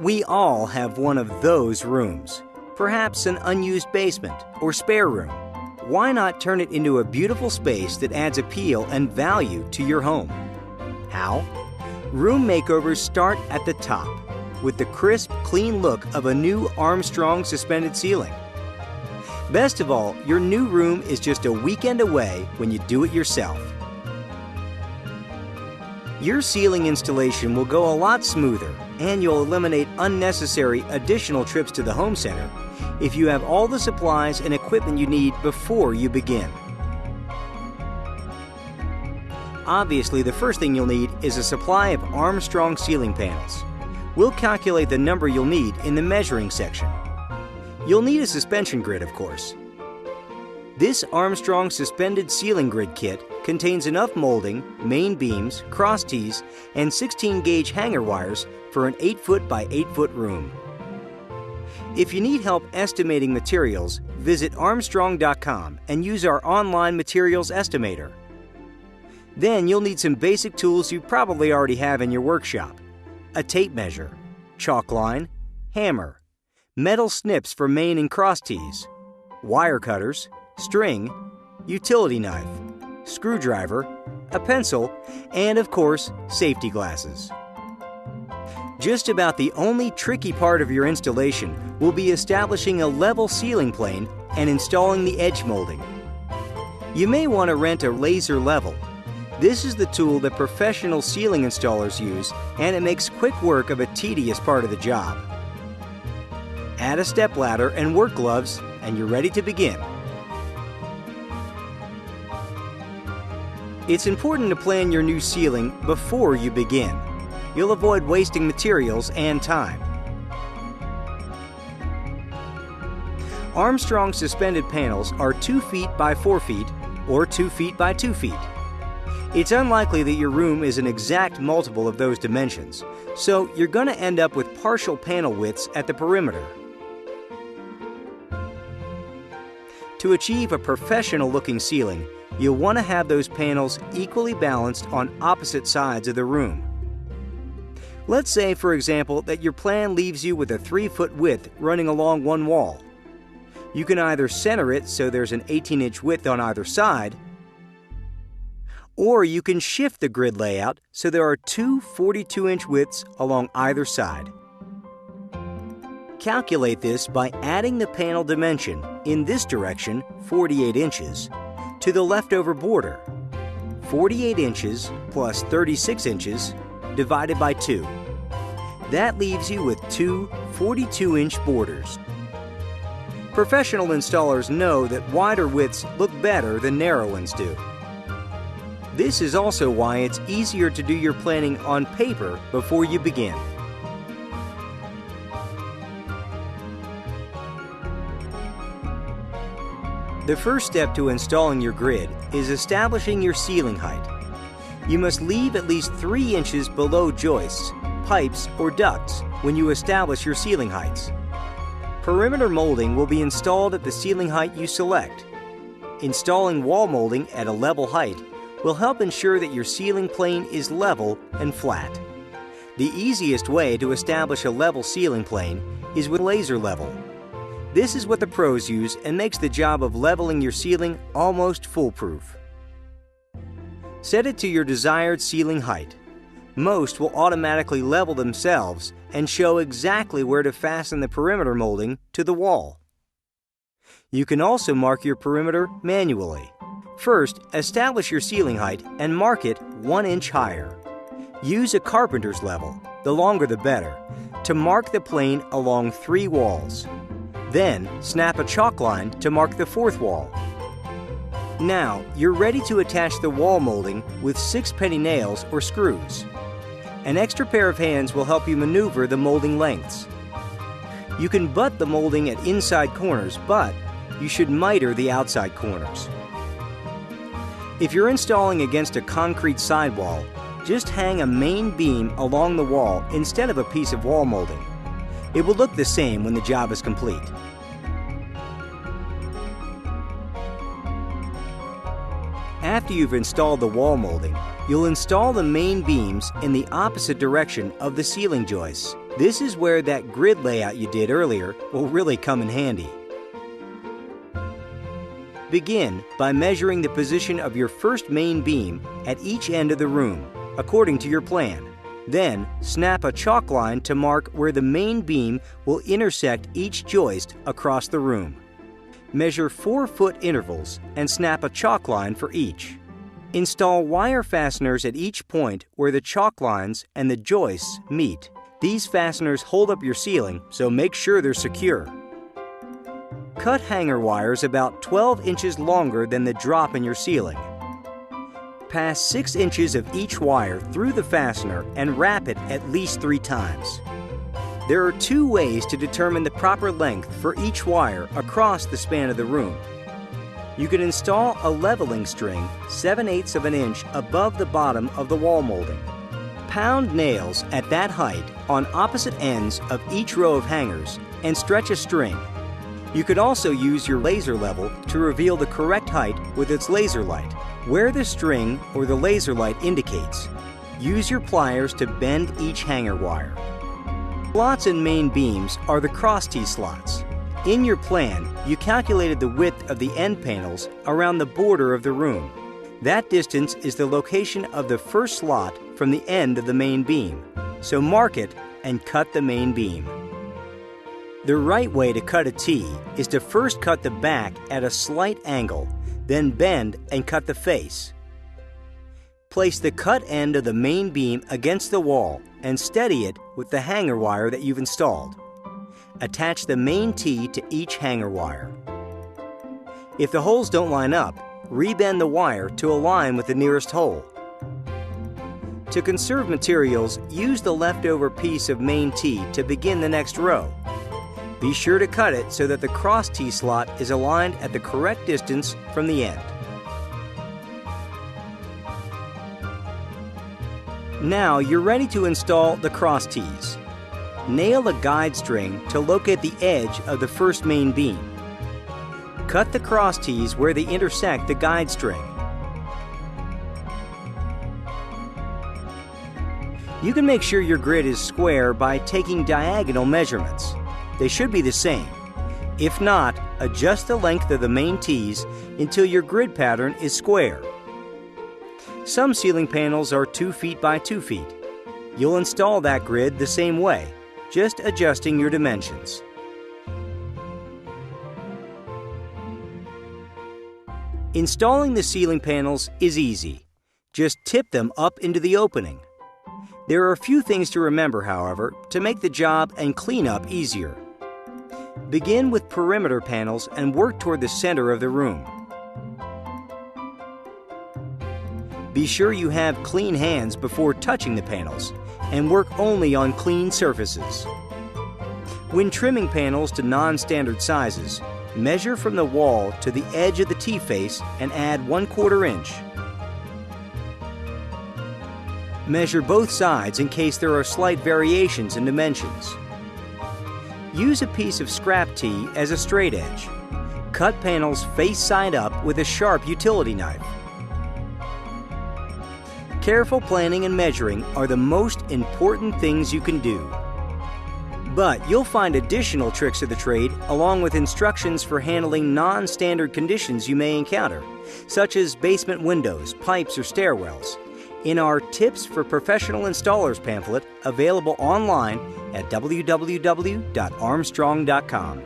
We all have one of those rooms, perhaps an unused basement or spare room. Why not turn it into a beautiful space that adds appeal and value to your home? How? Room makeovers start at the top with the crisp, clean look of a new Armstrong suspended ceiling. Best of all, your new room is just a weekend away when you do it yourself. Your ceiling installation will go a lot smoother, and you'll eliminate unnecessary additional trips to the home center if you have all the supplies and equipment you need before you begin. Obviously, the first thing you'll need is a supply of Armstrong ceiling panels. We'll calculate the number you'll need in the measuring section. You'll need a suspension grid, of course. This Armstrong suspended ceiling grid kit contains enough molding, main beams, cross tees, and 16-gauge hanger wires for an 8-foot by 8-foot room. If you need help estimating materials, visit Armstrong.com and use our online materials estimator. Then you'll need some basic tools you probably already have in your workshop: a tape measure, chalk line, hammer, metal snips for main and cross tees, wire cutters, string, utility knife, screwdriver, a pencil, and of course, safety glasses. Just about the only tricky part of your installation will be establishing a level ceiling plane and installing the edge molding. You may want to rent a laser level. This is the tool that professional ceiling installers use, and it makes quick work of a tedious part of the job. Add a stepladder and work gloves, and you're ready to begin. It's important to plan your new ceiling before you begin. You'll avoid wasting materials and time. Armstrong suspended panels are 2 feet by 4 feet or 2 feet by 2 feet. It's unlikely that your room is an exact multiple of those dimensions, so you're going to end up with partial panel widths at the perimeter. To achieve a professional-looking ceiling, you'll want to have those panels equally balanced on opposite sides of the room. Let's say, for example, that your plan leaves you with a 3-foot width running along one wall. You can either center it so there's an 18-inch width on either side, or you can shift the grid layout so there are two 42-inch widths along either side. Calculate this by adding the panel dimension, in this direction 48 inches, to the leftover border. 48 inches plus 36 inches divided by 2. That leaves you with two 42-inch borders. Professional installers know that wider widths look better than narrow ones do. This is also why it's easier to do your planning on paper before you begin. The first step to installing your grid is establishing your ceiling height. You must leave at least 3 inches below joists, pipes, or ducts when you establish your ceiling heights. Perimeter molding will be installed at the ceiling height you select. Installing wall molding at a level height will help ensure that your ceiling plane is level and flat. The easiest way to establish a level ceiling plane is with laser level. This is what the pros use and makes the job of leveling your ceiling almost foolproof. Set it to your desired ceiling height. Most will automatically level themselves and show exactly where to fasten the perimeter molding to the wall. You can also mark your perimeter manually. First, establish your ceiling height and mark it 1 inch higher. Use a carpenter's level, the longer the better, to mark the plane along 3 walls. Then, snap a chalk line to mark the 4th wall. Now, you're ready to attach the wall molding with 6 penny nails or screws. An extra pair of hands will help you maneuver the molding lengths. You can butt the molding at inside corners, but you should miter the outside corners. If you're installing against a concrete sidewall, just hang a main beam along the wall instead of a piece of wall molding. It will look the same when the job is complete. After you've installed the wall molding, you'll install the main beams in the opposite direction of the ceiling joists This is where that grid layout you did earlier will really come in handy. Begin by measuring the position of your first main beam at each end of the room, according to your plan. Then, snap a chalk line to mark where the main beam will intersect each joist across the room. Measure 4-foot intervals and snap a chalk line for each. Install wire fasteners at each point where the chalk lines and the joists meet. These fasteners hold up your ceiling, so make sure they're secure. Cut hanger wires about 12 inches longer than the drop in your ceiling. Pass 6 inches of each wire through the fastener and wrap it at least 3 times. There are 2 ways to determine the proper length for each wire across the span of the room. You can install a leveling string 7/8 of an inch above the bottom of the wall molding. Pound nails at that height on opposite ends of each row of hangers and stretch a string. You could also use your laser level to reveal the correct height with its laser light. Where the string or the laser light indicates, use your pliers to bend each hanger wire. Slots in main beams are the cross T slots. In your plan, you calculated the width of the end panels around the border of the room. That distance is the location of the first slot from the end of the main beam. So mark it and cut the main beam. The right way to cut a T is to first cut the back at a slight angle, then bend and cut the face. Place the cut end of the main beam against the wall and steady it with the hanger wire that you've installed. Attach the main T to each hanger wire. If the holes don't line up, rebend the wire to align with the nearest hole. To conserve materials, use the leftover piece of main T to begin the next row. Be sure to cut it so that the cross T slot is aligned at the correct distance from the end. Now you're ready to install the cross Ts. Nail a guide string to locate the edge of the first main beam. Cut the cross Ts where they intersect the guide string. You can make sure your grid is square by taking diagonal measurements. They should be the same. If not, adjust the length of the main Ts until your grid pattern is square. Some ceiling panels are 2 feet by 2 feet. You'll install that grid the same way, just adjusting your dimensions. Installing the ceiling panels is easy. Just tip them up into the opening. There are a few things to remember, however, to make the job and cleanup easier. Begin with perimeter panels and work toward the center of the room. Be sure you have clean hands before touching the panels and work only on clean surfaces. When trimming panels to non-standard sizes, measure from the wall to the edge of the T-face and add 1/4 inch. Measure both sides in case there are slight variations in dimensions. Use a piece of scrap T as a straight edge. Cut panels face side up with a sharp utility knife. Careful planning and measuring are the most important things you can do. But you'll find additional tricks of the trade along with instructions for handling non-standard conditions you may encounter, such as basement windows, pipes, or stairwells, in our Tips for Professional Installers pamphlet available online at www.armstrong.com.